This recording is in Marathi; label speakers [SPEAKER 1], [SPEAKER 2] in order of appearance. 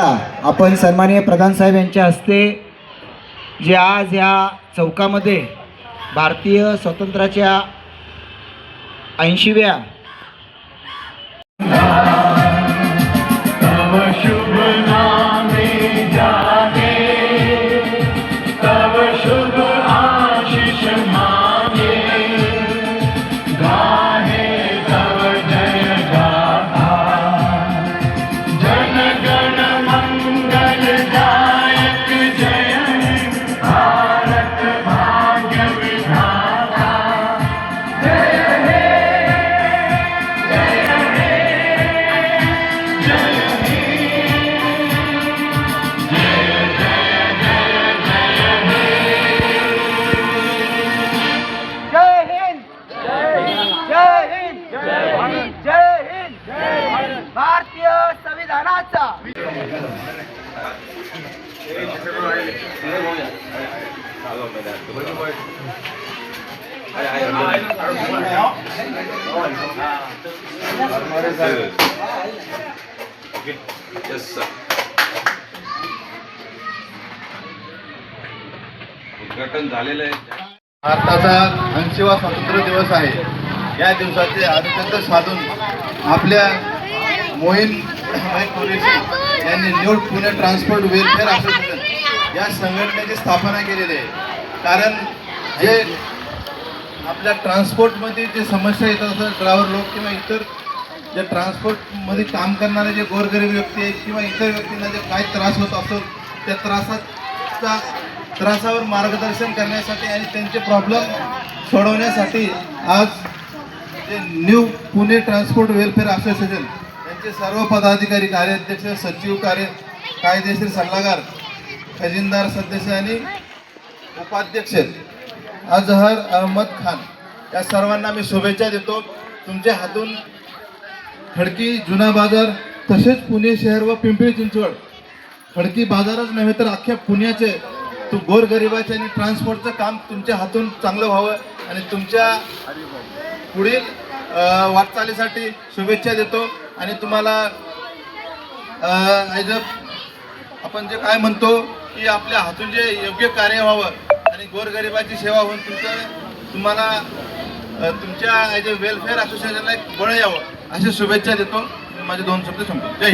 [SPEAKER 1] आपण सन्माननीय प्रधान साहेब यांच्या हस्ते जे आज या चौकामध्ये भारतीय स्वातंत्र्याच्या 80व्या भारतीय संविधानाचा
[SPEAKER 2] उद्घाटन झालेलं आहे।
[SPEAKER 3] भारताचा 80वा स्वातंत्र्य दिवस आहे। या दिवसाचे आदित्य साधून आपल्या मोहीम कुरेशी यांनी new Pune transport welfare association या संघटनेची स्थापना केलेली आहे। कारण जे आपल्या ट्रान्सपोर्टमध्ये जे समस्या येतात, असं ड्रायव्हर लोक किंवा इतर जे ट्रान्सपोर्टमध्ये काम करणारे जे गोरगरीब व्यक्ती आहेत किंवा इतर व्यक्तींना जे काय त्रास होत असतो त्या त्रासावर मार्गदर्शन करण्यासाठी आणि त्यांचे प्रॉब्लेम सोडवण्यासाठी आज जे new Pune transport welfare association यांचे सर्व पदाधिकारी, कार्याध्यक्ष, सचिव, कायदेशीर सल्लागार, खजिनदार सदस्य आणि उपाध्यक्ष अजहर अहमद खान या सर्वांना मी शुभेच्छा देतो। तुमच्या हातून खडकी जुना बाजार तसेच पुणे शहर व पिंपरी चिंचवड खडकी बाजारच नव्हे तर अख्ख्या पुण्याचे गोरगरिबाचे आणि ट्रान्सपोर्टचं काम तुमच्या हातून चांगलं व्हावं आणि तुमच्या पुढील वाटचालीसाठी शुभेच्छा देतो। आणि तुम्हाला आपण जे काय म्हणतो की आपल्या हातून जे योग्य कार्य व्हावं आणि गोरगरिबाची सेवा होऊन तुम्हाला तुमच्या वेलफेअर असोसिएशनला एक बळ यावं अशी शुभेच्छा देतो। माझे 2 शब्द संपतो। जय हिंद।